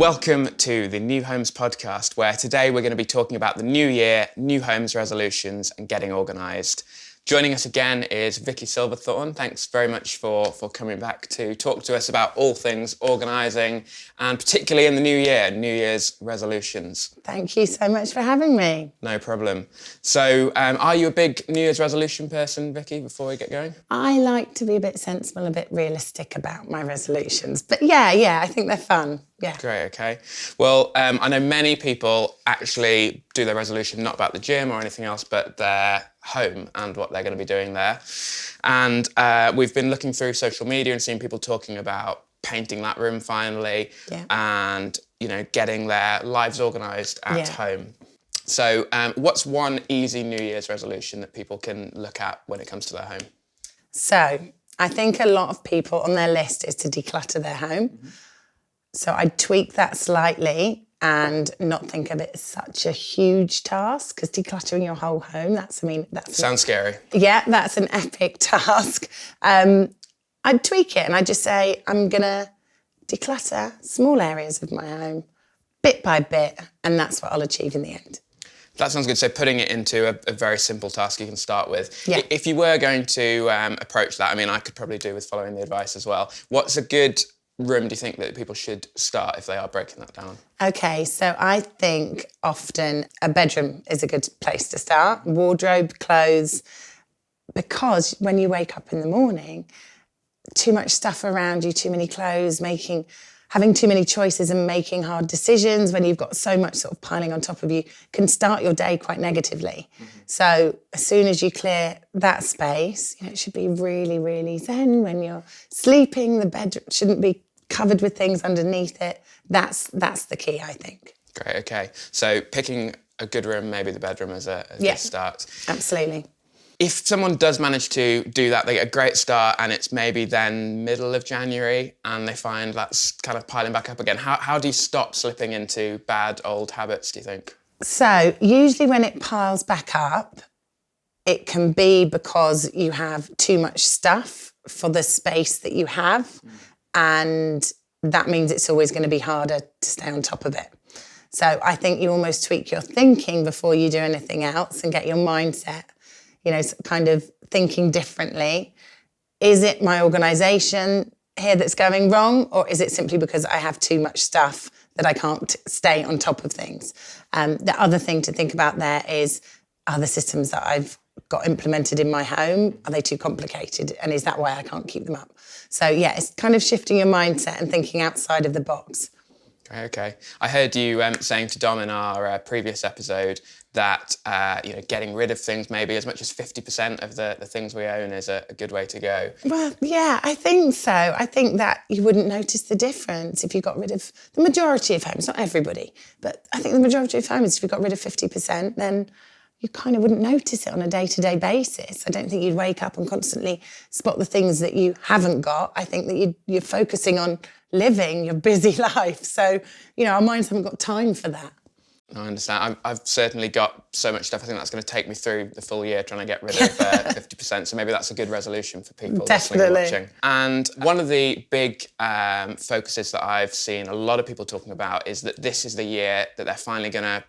Welcome to the New Homes podcast, where today we're going to be talking about the new year, new homes resolutions and getting organised. Joining us again is Vicky Silverthorn. Thanks very much for coming back to talk to us about all things organising, and particularly in the new year, New Year's resolutions. Thank you so much for having me. No problem. So are you a big New Year's resolution person, Vicky, before we get going? I like to be a bit sensible, a bit realistic about my resolutions. But yeah, I think they're fun. Yeah. Great, okay. Well, I know many people actually do their resolution not about the gym or anything else, but their home and what they're going to be doing there. And we've been looking through social media and seeing people talking about painting that room finally and, you know, getting their lives organised at home. So what's one easy New Year's resolution that people can look at when it comes to their home? So I think a lot of people on their list is to declutter their home. Mm-hmm. So I'd tweak that slightly and not think of it as such a huge task, because decluttering your whole home, that's sounds scary. Yeah, that's an epic task. I'd tweak it and I'd just say, I'm going to declutter small areas of my home bit by bit, and that's what I'll achieve in the end. That sounds good. So putting it into a very simple task you can start with. Yeah. If you were going to approach that, I mean, I could probably do with following the advice as well. What's a good room do you think that people should start if they are breaking that down? Okay, so I think often a bedroom is a good place to start. Wardrobe, clothes, because when you wake up in the morning, too much stuff around you, too many clothes, having too many choices and making hard decisions when you've got so much sort of piling on top of you can start your day quite negatively. Mm-hmm. So as soon as you clear that space, you know, it should be really, really zen when you're sleeping. The bed shouldn't be covered with things underneath it. That's the key, I think. Great, okay. So picking a good room, maybe the bedroom as a good start. Absolutely. If someone does manage to do that, they get a great start and it's maybe then middle of January and they find that's kind of piling back up again. How do you stop slipping into bad old habits, do you think? So usually when it piles back up, it can be because you have too much stuff for the space that you have. And that means it's always going to be harder to stay on top of it. So I think you almost tweak your thinking before you do anything else and get your mindset, you know, kind of thinking differently. Is it my organisation here that's going wrong, or is it simply because I have too much stuff that I can't stay on top of things? The other thing to think about there is, are the systems that I've got implemented in my home, are they too complicated? And is that why I can't keep them up? So yeah, it's kind of shifting your mindset and thinking outside of the box. Okay. I heard you saying to Dom in our previous episode that getting rid of things, maybe as much as 50% of the things we own, is a good way to go. Well, yeah, I think so. I think that you wouldn't notice the difference if you got rid of the majority of homes, not everybody, but I think the majority of homes, if you got rid of 50%, then you kind of wouldn't notice it on a day-to-day basis. I don't think you'd wake up and constantly spot the things that you haven't got. I think that you're focusing on living your busy life. So, you know, our minds haven't got time for that. I understand. I've certainly got so much stuff. I think that's going to take me through the full year trying to get rid of 50%. So maybe that's a good resolution for people listening and watching. And one of the big focuses that I've seen a lot of people talking about is that this is the year that they're finally going to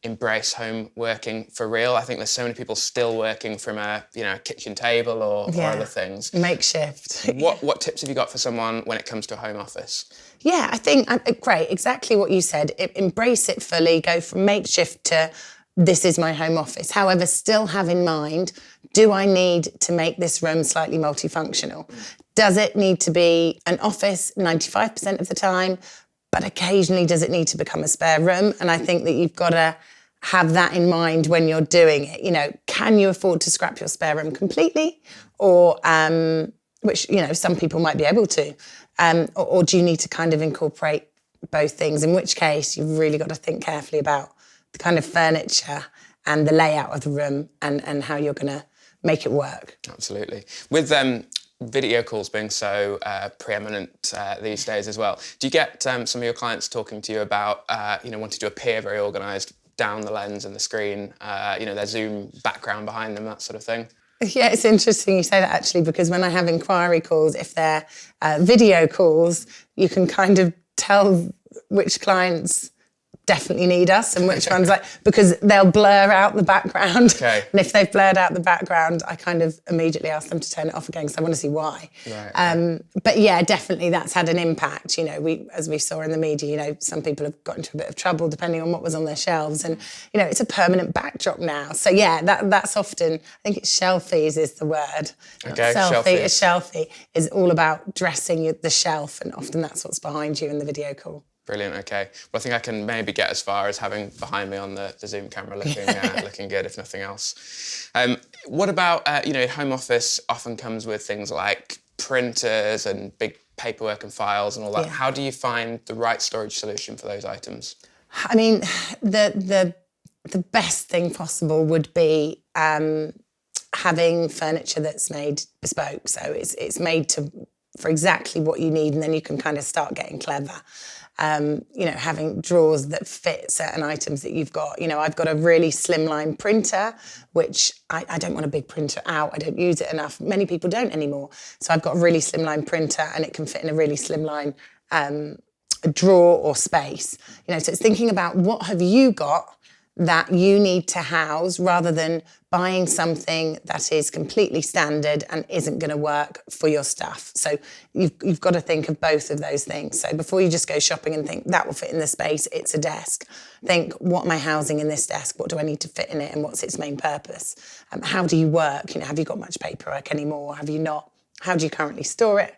embrace home working for real. I think there's so many people still working from a kitchen table or other things. Makeshift. What tips have you got for someone when it comes to a home office? Yeah, I think, great, exactly what you said. Embrace it fully, go from makeshift to this is my home office. However, still have in mind, do I need to make this room slightly multifunctional? Does it need to be an office 95% of the time? But occasionally, does it need to become a spare room? And I think that you've got to have that in mind when you're doing it. You know, can you afford to scrap your spare room completely? Or, which, you know, some people might be able to. Or do you need to kind of incorporate both things? In which case, you've really got to think carefully about the kind of furniture and the layout of the room and how you're going to make it work. Absolutely. With video calls being so preeminent these days as well, do you get some of your clients talking to you about wanting to appear very organised down the lens and the screen, their Zoom background behind them, that sort of thing? Yeah, it's interesting you say that actually, because when I have inquiry calls, if they're video calls, you can kind of tell which clients definitely need us and which ones because they'll blur out the background. Okay. And if they've blurred out the background, I kind of immediately ask them to turn it off again because I want to see why. Right, okay. But yeah, definitely that's had an impact. As we saw in the media, some people have got into a bit of trouble depending on what was on their shelves, and it's a permanent backdrop now. So yeah, that's often, I think it's shelfies is the word. Okay, selfie. shelfies. A shelfie is all about dressing the shelf, and often that's what's behind you in the video call. Brilliant. Okay. Well, I think I can maybe get as far as having behind me on the Zoom camera looking good, if nothing else. What about home office often comes with things like printers and big paperwork and files and all that. Yeah. How do you find the right storage solution for those items? I mean, the best thing possible would be having furniture that's made bespoke. So it's made for exactly what you need, and then you can kind of start getting clever. Having drawers that fit certain items that you've got. I've got a really slimline printer, which I don't want a big printer out. I don't use it enough. Many people don't anymore. So I've got a really slimline printer, and it can fit in a really slimline drawer or space. So it's thinking about what have you got that you need to house rather than buying something that is completely standard and isn't going to work for your stuff. So you've got to think of both of those things. So before you just go shopping and think that will fit in the space, it's a desk. Think, what am I housing in this desk? What do I need to fit in it, and what's its main purpose? How do you work? Have you got much paperwork anymore? Have you not? How do you currently store it?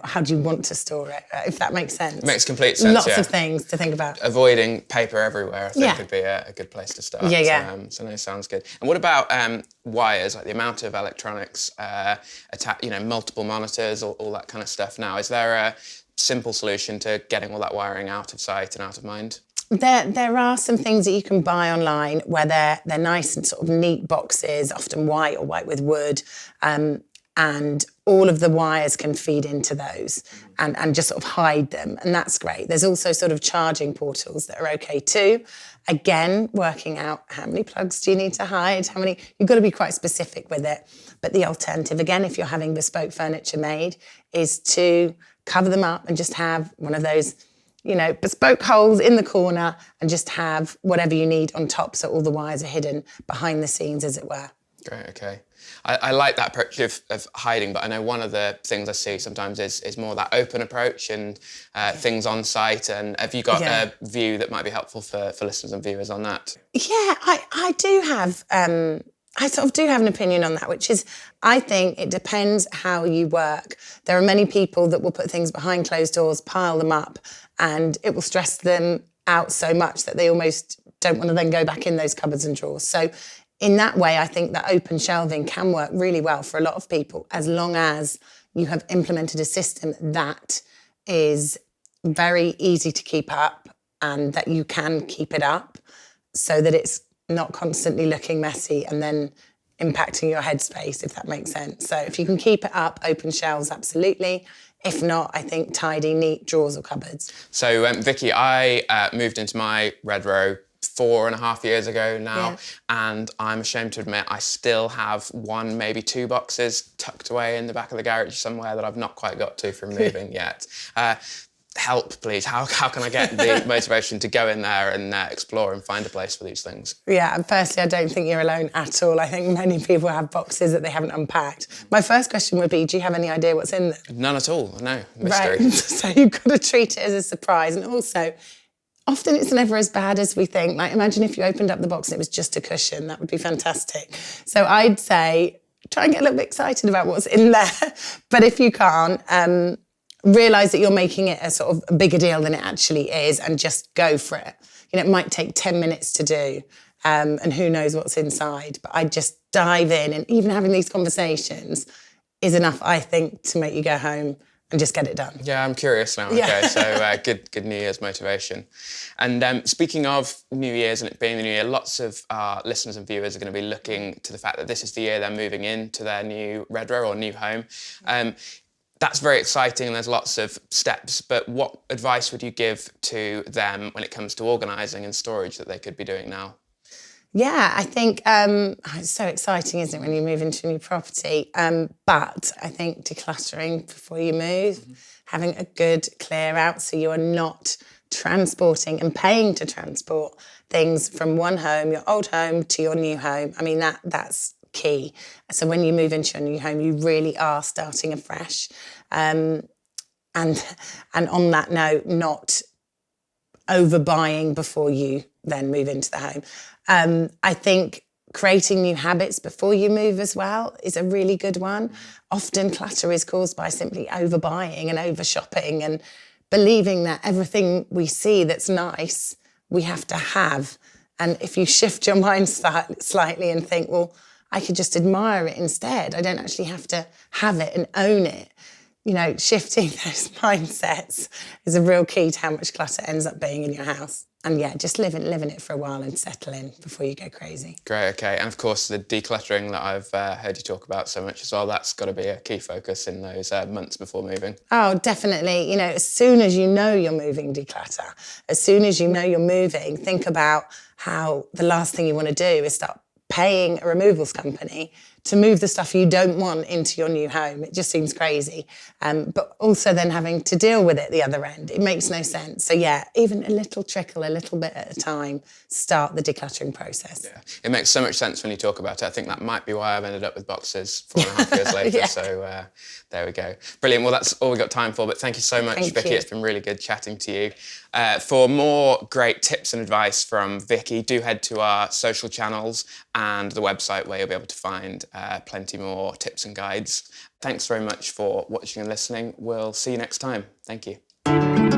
How do you want to store it, if that makes sense? It makes complete sense, Lots of things to think about. Avoiding paper everywhere, I think, would be a good place to start. Yeah. So no, sounds good. And what about wires, like the amount of electronics, multiple monitors, all that kind of stuff now? Is there a simple solution to getting all that wiring out of sight and out of mind? There are some things that you can buy online where they're nice and sort of neat boxes, often white or white with wood, and all of the wires can feed into those and just sort of hide them, and that's great. There's also sort of charging portals that are okay too. Again, working out how many plugs do you need to hide, you've got to be quite specific with it. But the alternative, again, if you're having bespoke furniture made, is to cover them up and just have one of those, bespoke holes in the corner and just have whatever you need on top, so all the wires are hidden behind the scenes, as it were. Great, okay. I like that approach of hiding, but I know one of the things I see sometimes is more that open approach and things on site. And have you got a view that might be helpful for listeners and viewers on that? Yeah, I do have, I sort of do have an opinion on that, which is, I think it depends how you work. There are many people that will put things behind closed doors, pile them up, and it will stress them out so much that they almost don't want to then go back in those cupboards and drawers. So in that way, I think that open shelving can work really well for a lot of people, as long as you have implemented a system that is very easy to keep up and that you can keep it up so that it's not constantly looking messy and then impacting your headspace, if that makes sense. So if you can keep it up, open shelves, absolutely. If not, I think tidy, neat drawers or cupboards. So, Vicky, I moved into my Redrow 4.5 years ago now, and I'm ashamed to admit I still have one, maybe two boxes tucked away in the back of the garage somewhere that I've not quite got to from moving yet. Help, please. How can I get the motivation to go in there and explore and find a place for these things? Yeah, and firstly, I don't think you're alone at all. I think many people have boxes that they haven't unpacked. My first question would be, do you have any idea what's in them? None at all, no. Mystery. Right, so you've got to treat it as a surprise. And also, often it's never as bad as we think. Like, imagine if you opened up the box and it was just a cushion. That would be fantastic. So I'd say, try and get a little bit excited about what's in there. But if you can't, realise that you're making it a sort of a bigger deal than it actually is, and just go for it. It might take 10 minutes to do, and who knows what's inside. But I'd just dive in, and even having these conversations is enough, I think, to make you go home and just get it done. Yeah, I'm curious now. Yeah. Okay, so good New Year's motivation. And speaking of New Year's and it being the New Year, lots of our listeners and viewers are going to be looking to the fact that this is the year they're moving into their new Redrow or new home. That's very exciting, and there's lots of steps, but what advice would you give to them when it comes to organising and storage that they could be doing now? Yeah, I think it's so exciting, isn't it, when you move into a new property? But I think decluttering before you move, having a good clear out so you are not transporting and paying to transport things from one home, your old home, to your new home. I mean, that's key. So when you move into your new home, you really are starting afresh. And on that note, not overbuying before you then move into the home. I think creating new habits before you move as well is a really good one. Often clutter is caused by simply overbuying and over shopping and believing that everything we see that's nice, we have to have. And if you shift your mind slightly and think, well, I could just admire it instead. I don't actually have to have it and own it. You know, shifting those mindsets is a real key to how much clutter ends up being in your house. And yeah, just live in it for a while and settle in before you go crazy. Great, okay. And of course, the decluttering that I've heard you talk about so much as well, that's got to be a key focus in those months before moving. Oh, definitely. You know, as soon as you know you're moving, declutter. As soon as you know you're moving, think about how the last thing you want to do is start paying a removals company to move the stuff you don't want into your new home. It just seems crazy. But also then having to deal with it the other end. It makes no sense. So yeah, even a little trickle, a little bit at a time, start the decluttering process. Yeah, it makes so much sense when you talk about it. I think that might be why I've ended up with boxes 4.5 years later. Yeah. So there we go. Brilliant. Well, that's all we've got time for, but thank you so much, Thank Vicky. you. It's been really good chatting to you. For more great tips and advice from Vicky, do head to our social channels and the website where you'll be able to find plenty more tips and guides. Thanks very much for watching and listening. We'll see you next time. Thank you.